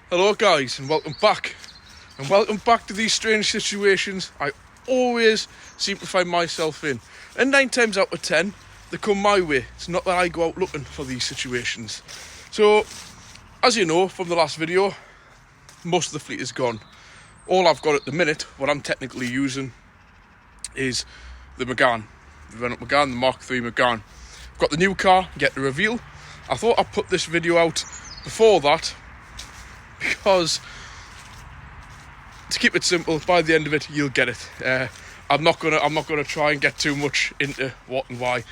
Hello guys, and welcome back. And welcome back to these strange situations I always seem to find myself in. And 9 times out of 10, they come my way. It's not that I go out looking for these situations. So, as you know from the last video, most of the fleet is gone. All I've got at the minute, what I'm technically using, is the Megane. The Renault Megane, the Mark 3 Megane. I've got the new car, get the reveal. I thought I'd put this video out before that, because to keep it simple, by the end of it you'll get it. I'm not gonna try and get too much into what and why.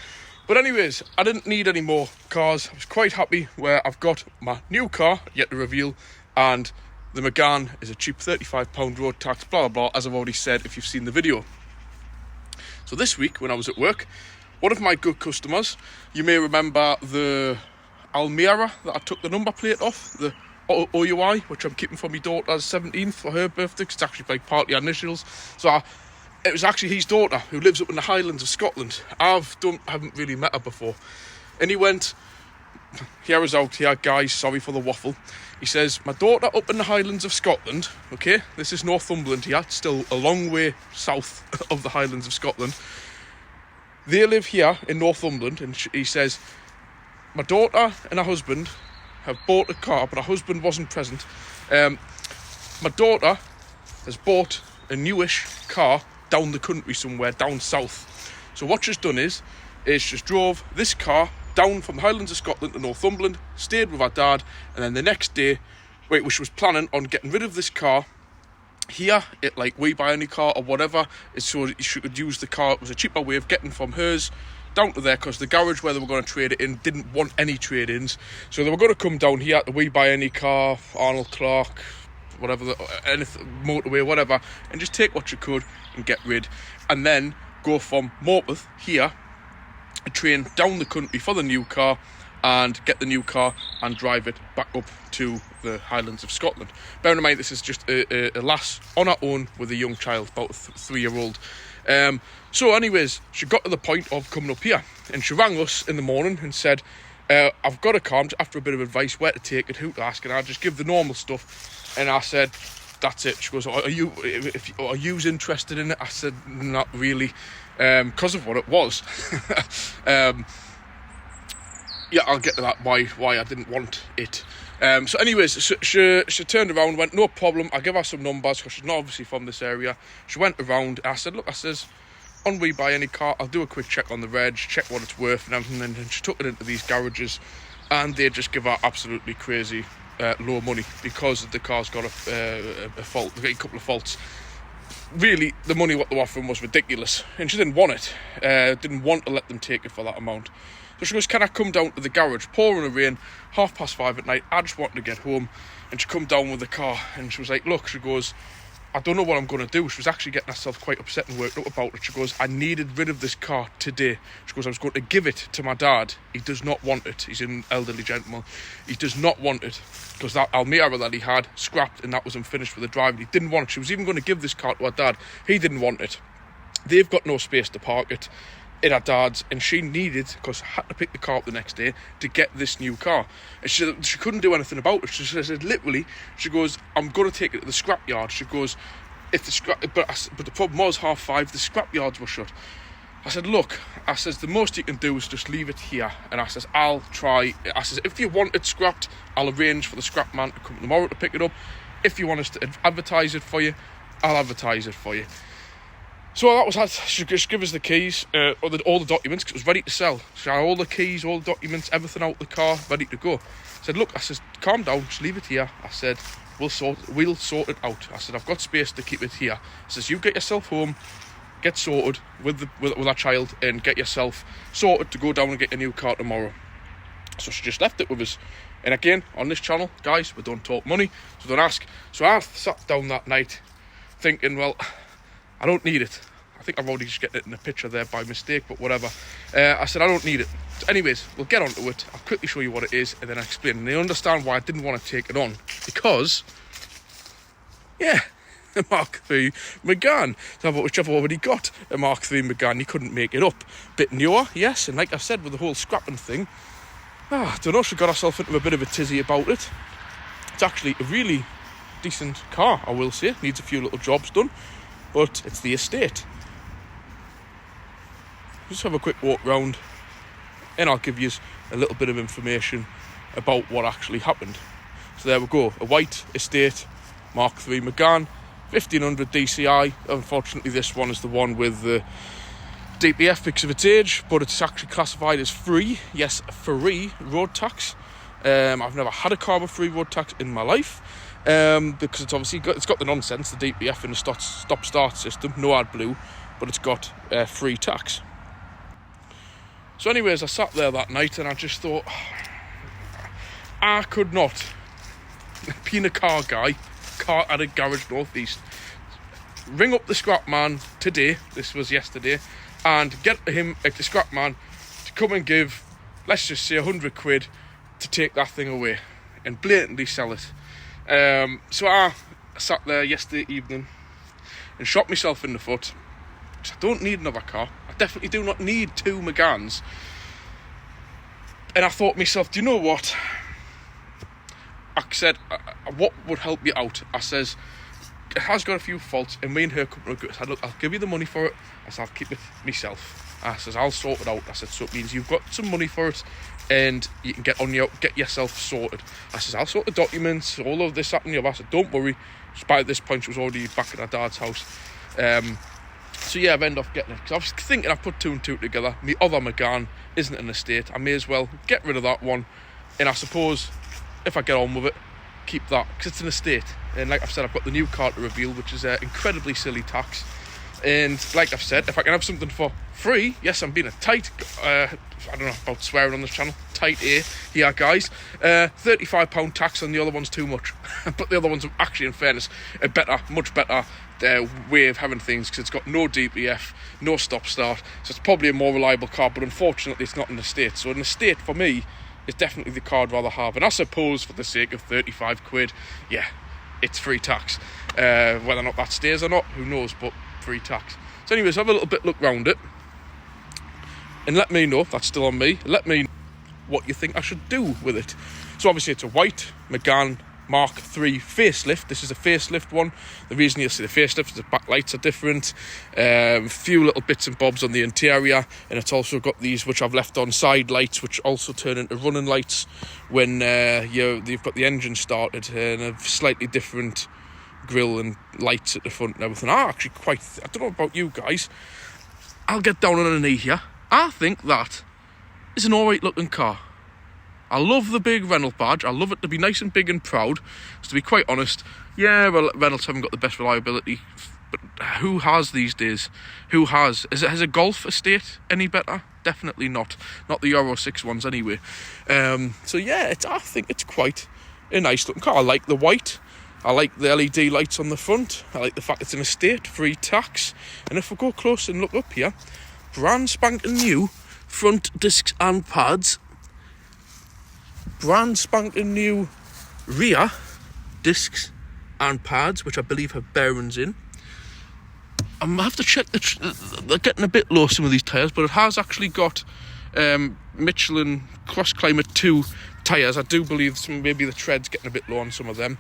But anyways, I didn't need any more cars. I was quite happy where I've got my new car yet to reveal, and the Megane is a cheap £35 road tax, blah blah blah, as I've already said if you've seen the video. So this week when I was at work, one of my good customers, you may remember the Almira that I took the number plate off, the OUI, which I'm keeping for my daughter's 17th for her birthday, because it's actually like part of the initials. So it was actually his daughter who lives up in the Highlands of Scotland. Haven't really met her before. And he went, hear us out here guys, sorry for the waffle. He says, my daughter up in the Highlands of Scotland, okay, this is Northumberland here, it's still a long way south of the Highlands of Scotland. They live here in Northumberland, and he says, my daughter and her husband have bought a car, but her husband wasn't present. My daughter has bought a newish car down the country somewhere, down south. So what she's done is she's drove this car down from the Highlands of Scotland to Northumberland, stayed with her dad, and then the next day, she was planning on getting rid of this car here at like We Buy Any Car or whatever, so she could use the car. It was a cheaper way of getting from hers down to there, because the garage where they were going to trade it in didn't want any trade-ins, so they were going to come down here to We Buy Any Car, Arnold Clark, whatever, anything, motorway, whatever, and just take what you could and get rid, and then go from Morpeth here, a train down the country for the new car, and get the new car and drive it back up to the Highlands of Scotland. Bearing in mind this is just a lass on her own with a young child, about a 3-year-old. So anyways, she got to the point of coming up here, and she rang us in the morning and said, I've got a car, I'm after a bit of advice, where to take it, who to ask, and I just give the normal stuff. And I said, that's it. She goes, are you interested in it? I said, not really, because of what it was. Yeah, I'll get to that, why I didn't want it. So anyways, she turned around and went, no problem, I'll give her some numbers, because she's not obviously from this area. She went around, I said, look, I says, on We Buy Any Car, I'll do a quick check on the reg, check what it's worth and everything, and she took it into these garages, and they just give her absolutely crazy low money, because the car's got a fault, a couple of faults. Really, the money what they were offering was ridiculous, and she didn't want it, didn't want to let them take it for that amount. So she goes, can I come down to the garage? Pouring rain, 5:30 at night, I just wanted to get home. And she come down with the car, and she was like, look, she goes, I don't know what I'm going to do. She was actually getting herself quite upset and worked up about it. She goes, I needed rid of this car today. She goes, I was going to give it to my dad. He does not want it. He's an elderly gentleman. He does not want it, because that Almira that he had scrapped, and that was unfinished for the driving. He didn't want it. She was even going to give this car to her dad. He didn't want it. They've got no space to park it at her dad's, and she needed, because I had to pick the car up the next day to get this new car, and she couldn't do anything about it. She said literally, she goes, I'm going to take it to the scrap yard. She goes, if the scrap, but the problem was 5:30, the scrap yards were shut. I said, look, I says, the most you can do is just leave it here, and I says, I'll try. I says, if you want it scrapped, I'll arrange for the scrap man to come tomorrow to pick it up. If you want us to advertise it for you, I'll advertise it for you. So that was that. She just gave us the keys, all the documents, because it was ready to sell. She had all the keys, all the documents, everything out the car, ready to go. I said, look, I says, calm down, just leave it here. I said, we'll sort it out. I said, I've got space to keep it here. I says, you get yourself home, get sorted with our child, and get yourself sorted to go down and get a new car tomorrow. So she just left it with us. And again, on this channel, guys, we don't talk money, so don't ask. So I sat down that night thinking, well, I don't need it. I think I've already just getting it in a picture there by mistake, but whatever. I said, I don't need it. Anyways, we'll get onto it. I'll quickly show you what it is, and then I'll explain. And they understand why I didn't want to take it on. Because, yeah, the Mark 3 Megane. So which I've already got a Mark 3 Megane. You couldn't make it up. Bit newer, yes. And like I said, with the whole scrapping thing, I don't know, she got herself into a bit of a tizzy about it. It's actually a really decent car, I will say. Needs a few little jobs done, but it's the estate. Just have a quick walk round and I'll give you a little bit of information about what actually happened. So there we go, a white estate Mark 3 Megane, 1500 DCI. Unfortunately this one is the one with the DPF because of its age, but it's actually classified as free. Yes, free road tax. I've never had a car with free road tax in my life, because it's obviously it's got the nonsense, the DPF and the stop-start system, no AdBlue, but it's got free tax. So anyways, I sat there that night and I just thought, I could not, being a car guy, car at a garage northeast, ring up the scrap man today, this was yesterday, and get him, the scrap man, to come and give, let's just say, 100 quid to take that thing away and blatantly sell it. So I sat there yesterday evening and shot myself in the foot. I don't need another car. I definitely do not need 2 Meganes. And I thought to myself, do you know what? I said, what would help you out? I says, it has got a few faults, and me and her company agreed. I said, look, I'll give you the money for it. I said, I'll keep it myself. I says, I'll sort it out. I said, so it means you've got some money for it, and you can get yourself sorted. I says, I'll sort the documents, all of this, that and the other. I said, don't worry. By this point, she was already back at her dad's house. So yeah, I've ended up getting it, because I was thinking I put 2 and 2 together. My other Megane isn't an estate. I may as well get rid of that one, and I suppose if I get on with it, keep that, because it's an estate. And like I've said, I've got the new car to reveal, which is incredibly silly tax. And like I've said, if I can have something for free, yes, I'm being a tight, I don't know about swearing on this channel, tight A here, guys. £35 tax on the other one's too much. But the other one's actually, in fairness, a better, much better way of having things, because it's got no DPF, no stop-start, so it's probably a more reliable car, but unfortunately it's not an estate. So an estate, for me, is definitely the car I'd rather have. And I suppose, for the sake of 35 quid, yeah, it's free tax. Whether or not that stays or not, who knows, but free tax. So anyways, have a little bit look round it, and let me know, if that's still on me, let me know what you think I should do with it. So obviously it's a white Megane Mark 3 facelift. This is a facelift one. The reason you'll see the facelift is the back lights are different, a few little bits and bobs on the interior, and it's also got these, which I've left on, side lights, which also turn into running lights when you've got the engine started, and a slightly different grille and lights at the front and everything. I don't know about you guys, I'll get down on a knee here, I think that is an alright looking car. I love the big Renault badge. I love it to be nice and big and proud. So to be quite honest, yeah, well, Renaults haven't got the best reliability, but who has these days? Who has? Has a Golf estate any better? Definitely not. Not the Euro 6 ones anyway. So yeah, I think it's quite a nice looking car. I like the white. I like the LED lights on the front. I like the fact it's an estate, free tax. And if we go close and look up here, brand spanking new front discs and pads. Brand spanking new rear discs and pads, which I believe have bearings in. I'm going to have to check, they're getting a bit low, some of these tyres, but it has actually got Michelin Cross Climate 2 tyres. I do believe maybe the tread's getting a bit low on some of them.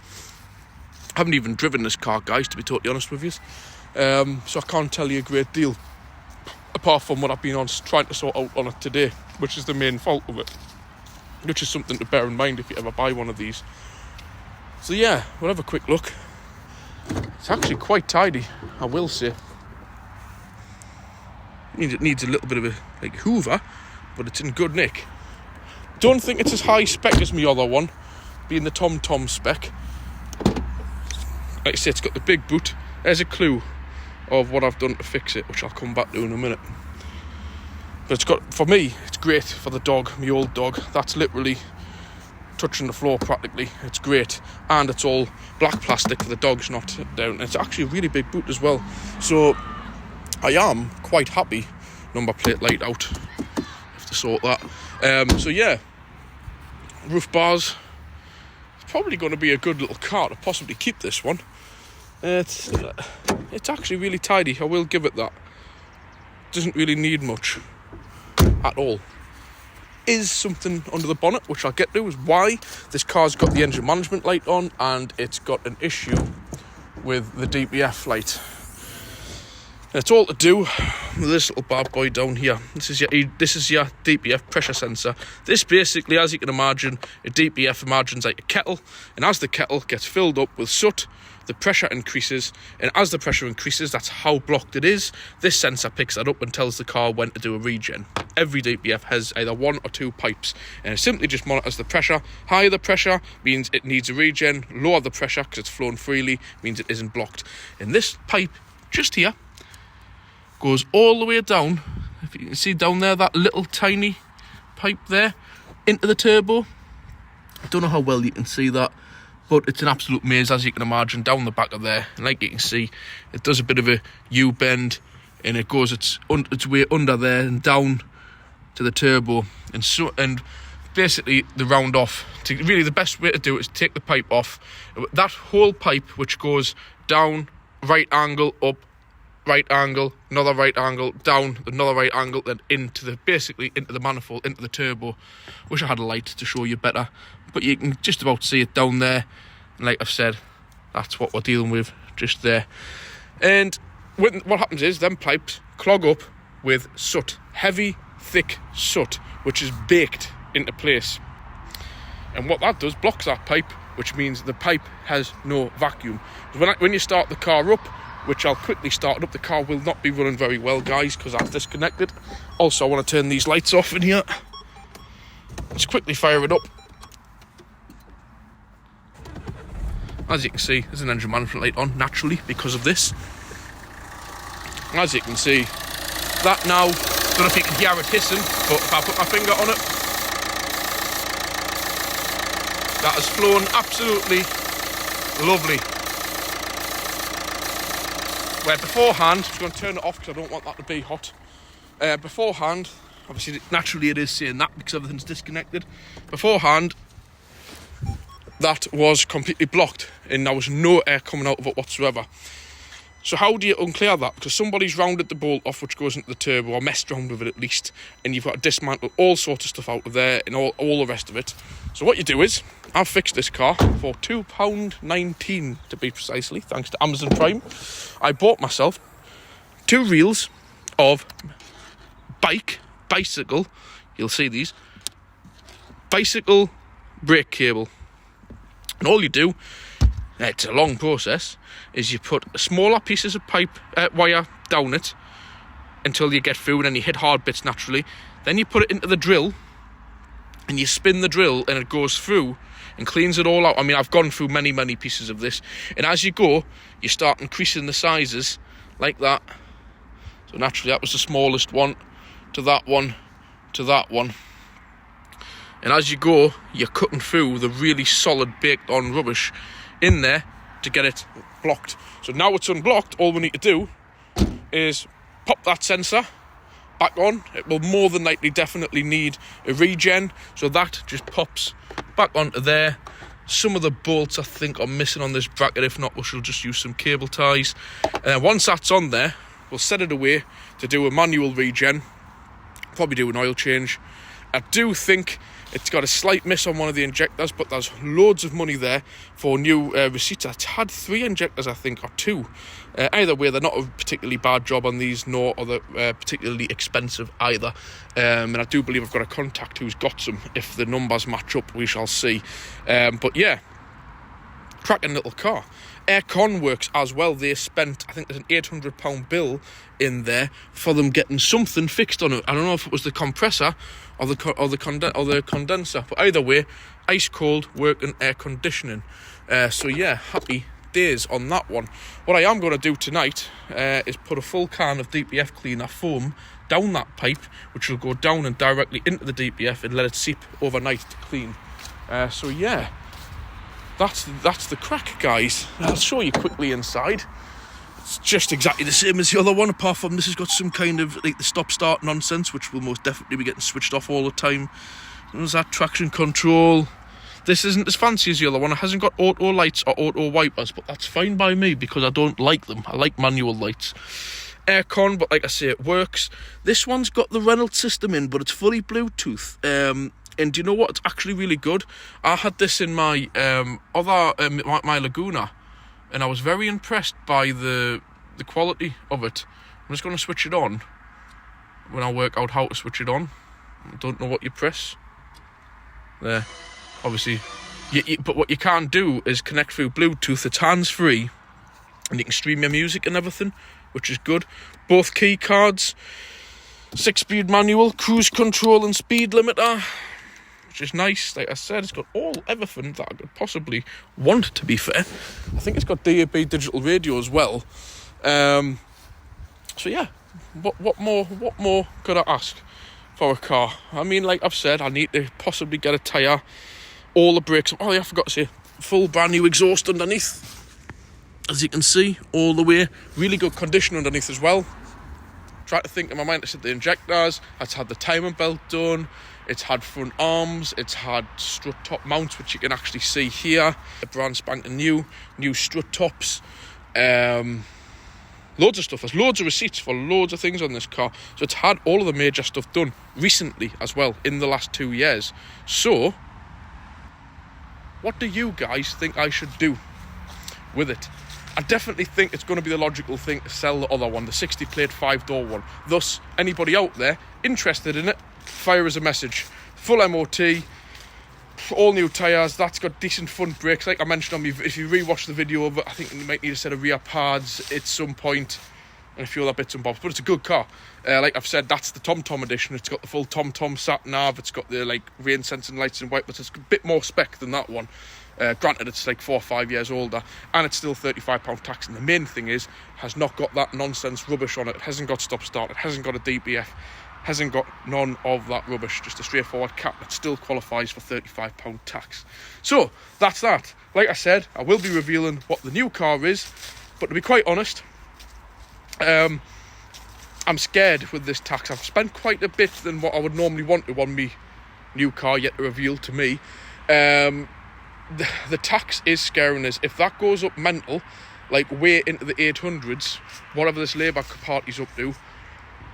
I haven't even driven this car, guys, to be totally honest with you. So I can't tell you a great deal, apart from what I've been trying to sort out on it today, which is the main fault of it. Which is something to bear in mind if you ever buy one of these. So yeah, we'll have a quick look. It's actually quite tidy, I will say. It needs a little bit of a hoover, but it's in good nick. Don't think it's as high spec as my other one, being the Tom spec. Like I say, it's got the big boot. There's a clue of what I've done to fix it, which I'll come back to in a minute. But it's got, for me, it's great for the dog, my old dog. That's literally touching the floor practically. It's great. And it's all black plastic for the dog's not down. It's actually a really big boot as well. So I am quite happy. Number plate light out. Have to sort that. So yeah, roof bars. It's probably going to be a good little car to possibly keep this one. It's actually really tidy. I will give it that. Doesn't really need much at all. is something under the bonnet, which I'll get to, is why this car's got the engine management light on and it's got an issue with the DPF light. And it's all to do with this little bad boy down here. This is your DPF pressure sensor. This basically, as you can imagine, a DPF imagines like a kettle, and as the kettle gets filled up with soot, the pressure increases, and as the pressure increases, that's how blocked it is. This sensor picks that up and tells the car when to do a regen. Every DPF has either 1 or 2 pipes, and it simply just monitors the pressure. Higher the pressure means it needs a regen, lower the pressure because it's flowing freely means it isn't blocked. And this pipe just here goes all the way down, if you can see down there, that little tiny pipe there, into the turbo. I don't know how well you can see that, but it's an absolute maze, as you can imagine, down the back of there. And like you can see, it does a bit of a U-bend, and it goes its way under there and down to the turbo. And basically, the round off. Really, the best way to do it is take the pipe off. That whole pipe, which goes down, right angle, up, right angle, another right angle, down, another right angle, then into the manifold, into the turbo. Wish I had a light to show you better, but you can just about see it down there. And like I've said, that's what we're dealing with just there. And what happens is them pipes clog up with soot, heavy, thick soot, which is baked into place. And what that does, blocks that pipe, which means the pipe has no vacuum. When you start the car up, which I'll quickly start up, the car will not be running very well, guys, because I've disconnected. Also, I want to turn these lights off in here. Let's quickly fire it up. As you can see, there's an engine management light on, naturally, because of this. As you can see, that now, don't know if you can hear it hissing, but if I put my finger on it, that has flown absolutely lovely. Where beforehand, I'm just going to turn it off because I don't want that to be hot. Beforehand, obviously naturally it is saying that because everything's disconnected. Beforehand, that was completely blocked and there was no air coming out of it whatsoever. So how do you unclear that? Because somebody's rounded the bolt off which goes into the turbo, or messed around with it at least, and you've got to dismantle all sorts of stuff out of there and all the rest of it. So what you do is, I've fixed this car for £2.19 to be precisely, thanks to Amazon Prime. I bought myself 2 reels of bicycle, you'll see these, bicycle brake cable. And all you do, it's a long process, is you put smaller pieces of wire down it until you get through, and then you hit hard bits naturally. Then you put it into the drill and you spin the drill and it goes through and cleans it all out. I mean, I've gone through many pieces of this, and as you go, you start increasing the sizes like that. So naturally that was the smallest one, to that one, to that one. And as you go, you're cutting through the really solid baked on rubbish in there to get it blocked. So now it's unblocked, all we need to do is pop that sensor back on. It will more than likely definitely need a regen, so that just pops back onto there. Some of the bolts I think are missing on this bracket. If not, we shall just use some cable ties. Once that's on there, we'll set it away to do a manual regen, probably do an oil change. I do think it's got a slight miss on one of the injectors, but there's loads of money there for new receipts. It's had 3 injectors, I think, or 2. Either way, they're not a particularly bad job on these, nor are they particularly expensive either. And I do believe I've got a contact who's got some. If the numbers match up, we shall see. But yeah, cracking little car. Aircon works as well. They spent, I think there's an £800 bill in there for them getting something fixed on it. I don't know if it was the compressor or the condenser, but either way, ice cold working air conditioning. So yeah, happy days on that one. What I am going to do tonight is put a full can of DPF cleaner foam down that pipe, which will go down and directly into the DPF and let it seep overnight to clean. So yeah, that's the crack, guys. I'll show you quickly inside. It's just exactly the same as the other one, apart from this has got some kind of like the stop-start nonsense, which will most definitely be getting switched off all the time. There's that traction control. This isn't as fancy as the other one. It hasn't got auto lights or auto wipers, but that's fine by me because I don't like them. I like manual lights. aircon, but like I say, it works. This one's got the Renault system in, but it's fully Bluetooth. And do you know what? It's actually really good. I had this in my my Laguna, and I was very impressed by the quality of it. I'm just going to switch it on when I work out how to switch it on. I don't know what you press. There, obviously. But what you can't do is connect through Bluetooth. It's hands-free, and you can stream your music and everything, which is good. Both key cards, 6-speed manual, cruise control and speed limiter, which is nice. Like I said, it's got everything that I could possibly want, to be fair. I think it's got DAB digital radio as well. So yeah, what more could I ask for a car? I mean, like I've said, I need to possibly get a tyre, all the brakes. Oh yeah, I forgot to say, full brand new exhaust underneath, as you can see, all the way. Really good condition underneath as well. Try to think in my mind, I said the injectors, it's had the timing belt done, it's had front arms, it's had strut top mounts, which you can actually see here. A brand spanking new strut tops. Loads of stuff. There's loads of receipts for loads of things on this car. So it's had all of the major stuff done recently as well, in the last 2 years. So what do you guys think I should do with it? I definitely think it's going to be the logical thing to sell the other one, the 60 plate 5-door one. Thus, anybody out there interested in it, fire us a message. Full MOT, all new tyres, that's got decent front brakes. Like I mentioned on me, if you rewatch the video of it, I think you might need a set of rear pads at some point, and a few other bits and bobs, but it's a good car. Like I've said, that's the TomTom edition. It's got the full TomTom sat nav, it's got the like rain sensing lights and wipers. It's a bit more spec than that one. Granted, it's like 4 or 5 years older, and it's still £35 tax. And the main thing is, has not got that nonsense rubbish on it. It hasn't got stop start, it hasn't got a DPF, hasn't got none of that rubbish. Just a straightforward cap that still qualifies for £35 tax. So that's that. Like I said, I will be revealing what the new car is, but to be quite honest, I'm scared with this tax. I've spent quite a bit than what I would normally want to on me new car yet to reveal to me. The tax is scaring us. If that goes up mental, like way into the 800s, whatever this Labour party's up to,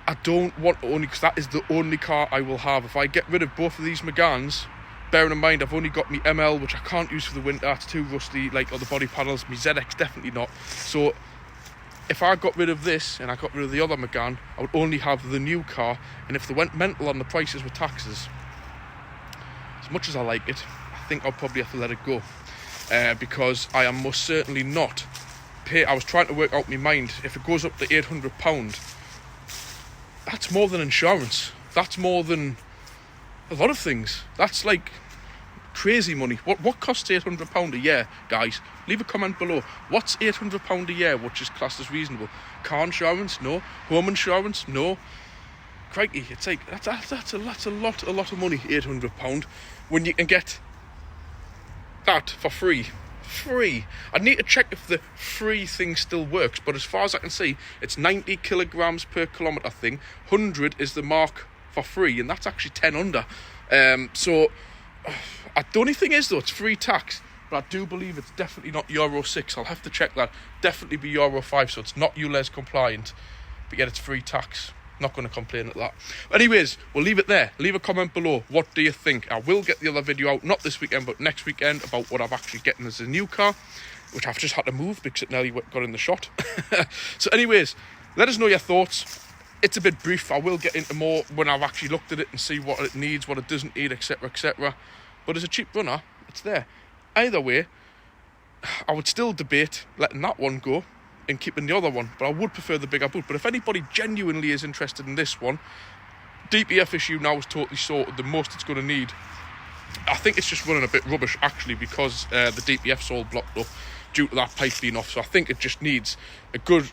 I don't want to only, because that is the only car I will have. If I get rid of both of these Meganes, bearing in mind I've only got my ML, which I can't use for the winter, it's too rusty, like other body panels. My ZX definitely not. So if I got rid of this and I got rid of the other Megane, I would only have the new car. And if they went mental on the prices with taxes, as much as I like it, I think I'll probably have to let it go, because I am most certainly not pay. I was trying to work out my mind. If it goes up to £800, that's more than insurance. That's more than a lot of things. That's like crazy money. What costs £800 a year, guys? Leave a comment below. What's £800 a year, which is classed as reasonable? Car insurance? No. Home insurance? No. Crikey, it's like that's a lot of money. £800 when you can get that for free. I need to check if the free thing still works, but as far as I can see, it's 90 kilograms per kilometre thing. 100 is the mark for free, and that's actually 10 under. So the only thing is though, it's free tax, but I do believe it's definitely not Euro 6. I'll have to check that. Definitely be Euro 5, so it's not ULEZ compliant, but yet it's free tax. Not going to complain at that. Anyways, we'll leave it there. Leave a comment below. What do you think? I will get the other video out, not this weekend, but next weekend, about what I'm actually getting as a new car, which I've just had to move because it nearly got in the shot. So anyways, let us know your thoughts. It's a bit brief. I will get into more when I've actually looked at it and see what it needs, what it doesn't need, etc, etc. But as a cheap runner, it's there. Either way, I would still debate letting that one go and keeping the other one, but I would prefer the bigger boot. But if anybody genuinely is interested in this one, DPF issue now is totally sorted. The most it's going to need, I think it's just running a bit rubbish actually, because the DPF's all blocked up due to that pipe being off. So I think it just needs a good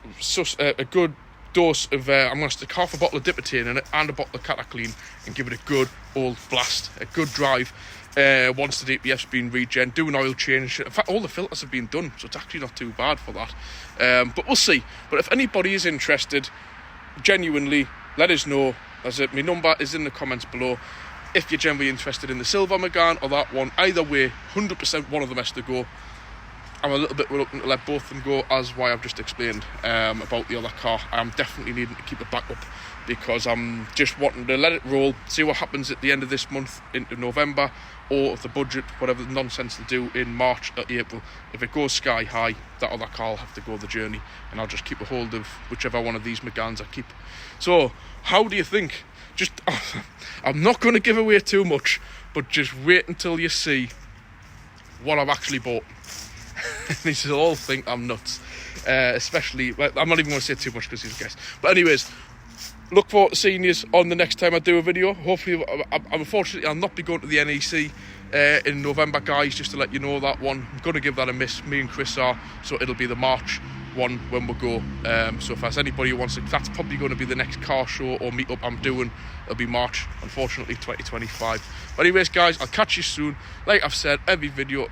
dose of I'm going to stick half a bottle of Dippertane in it and a bottle of Cataclean and give it a good old blast, a good drive. Once the DPF's been regen, do an oil change. In fact, all the filters have been done, so it's actually not too bad for that. But we'll see. But if anybody is interested, genuinely, let us know. My number is in the comments below. If you're genuinely interested in the silver Megane or that one, either way, 100% one of them has to go. I'm a little bit reluctant to let both of them go, as why I've just explained about the other car. I'm definitely needing to keep it back up because I'm just wanting to let it roll, see what happens at the end of this month into November, or if the budget, whatever nonsense they do in March or April, if it goes sky high, that other car will have to go the journey, and I'll just keep a hold of whichever one of these Meganes I keep. So, how do you think? Just, I'm not going to give away too much, but just wait until you see what I've actually bought. These will all think I'm nuts, especially, well, I'm not even going to say too much because he's a guest. But anyways, look forward to seeing you on the next time I do a video. Hopefully, unfortunately, I'll not be going to the NEC in November, guys, just to let you know that one. I'm going to give that a miss, me and Chris are, so it'll be the March one when we go. So if there's anybody who wants to, that's probably going to be the next car show or meetup I'm doing. It'll be March, unfortunately, 2025. But anyways, guys, I'll catch you soon. Like I've said, every video,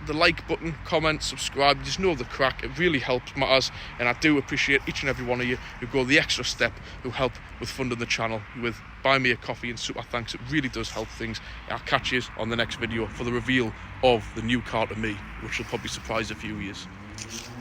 the like button, comment, subscribe, just know the crack. It really helps matters, and I do appreciate each and every one of you who go the extra step, who help with funding the channel, with buying me a coffee and super thanks. It really does help things. I'll catch you on the next video for the reveal of the new car to me, which will probably surprise a few of you.